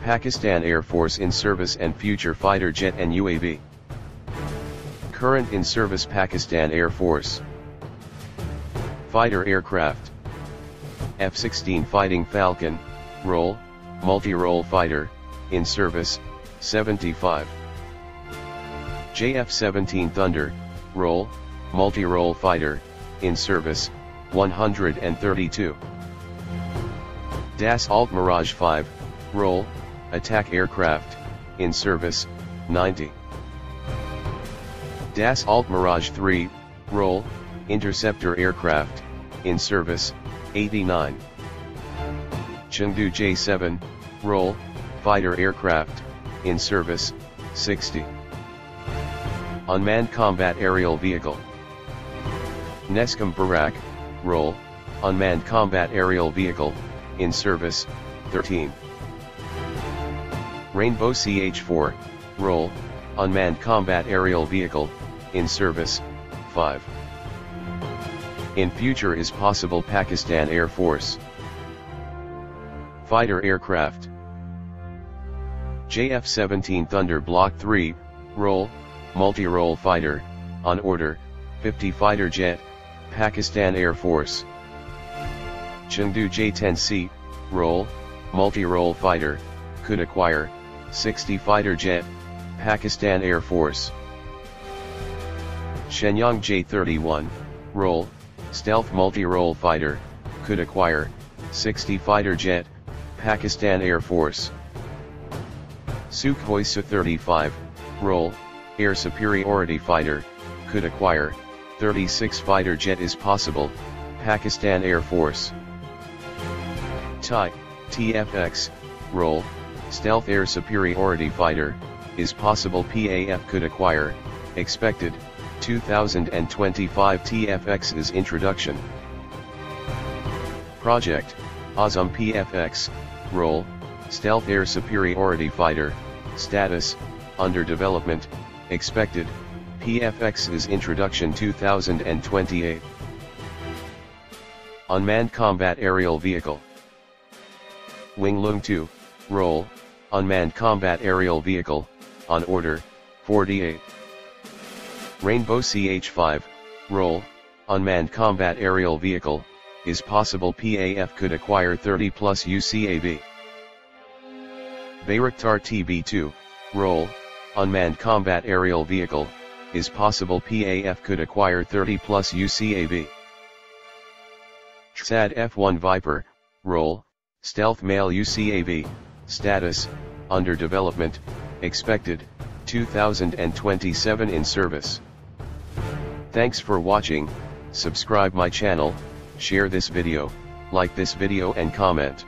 Pakistan Air Force in service and future fighter jet and UAV. Current in service Pakistan Air Force. Fighter aircraft. F-16 Fighting Falcon, role, multi-role fighter, in service, 75. JF-17 Thunder, role, multi-role fighter, in service, 132. Das Alt Mirage 5, role, attack aircraft, in service, 90. Das Alt Mirage 3, role, interceptor aircraft, in service, 89. Chengdu J-7, role, fighter aircraft, in service, 60. Unmanned combat aerial vehicle. Nescom Barak, role, unmanned combat aerial vehicle, in service, 13. Rainbow CH-4, role, unmanned combat aerial vehicle, in service, 5. In future is possible Pakistan Air Force. Fighter aircraft. JF-17 Thunder Block 3, role, multi-role fighter, on order, 50 fighter jet, Pakistan Air Force. Chengdu J-10C, role, multi-role fighter, could acquire, 60 fighter jet, Pakistan Air Force. Shenyang J-31, role, stealth multi-role fighter, could acquire, 60 fighter jet, Pakistan Air Force. Sukhoi Su-35, role, air superiority fighter, could acquire, 36 fighter jet is possible, Pakistan Air Force. TFX, role, stealth air superiority fighter, is possible PAF could acquire, expected, 2025 TFX's introduction. Project, Azam PFX, role, stealth air superiority fighter, status, under development, expected, PFX's introduction 2028. Unmanned combat aerial vehicle. Wing Lung 2, role, unmanned combat aerial vehicle, on order, 48. Rainbow CH-5, role, unmanned combat aerial vehicle, is possible PAF could acquire 30 plus UCAV. Bayraktar TB2, role, unmanned combat aerial vehicle, is possible PAF could acquire 30 plus UCAV. SAD F1 Viper, role, stealth male UCAV, status, under development, expected, 2027 in service. Thanks for watching, subscribe my channel, share this video, like this video and comment.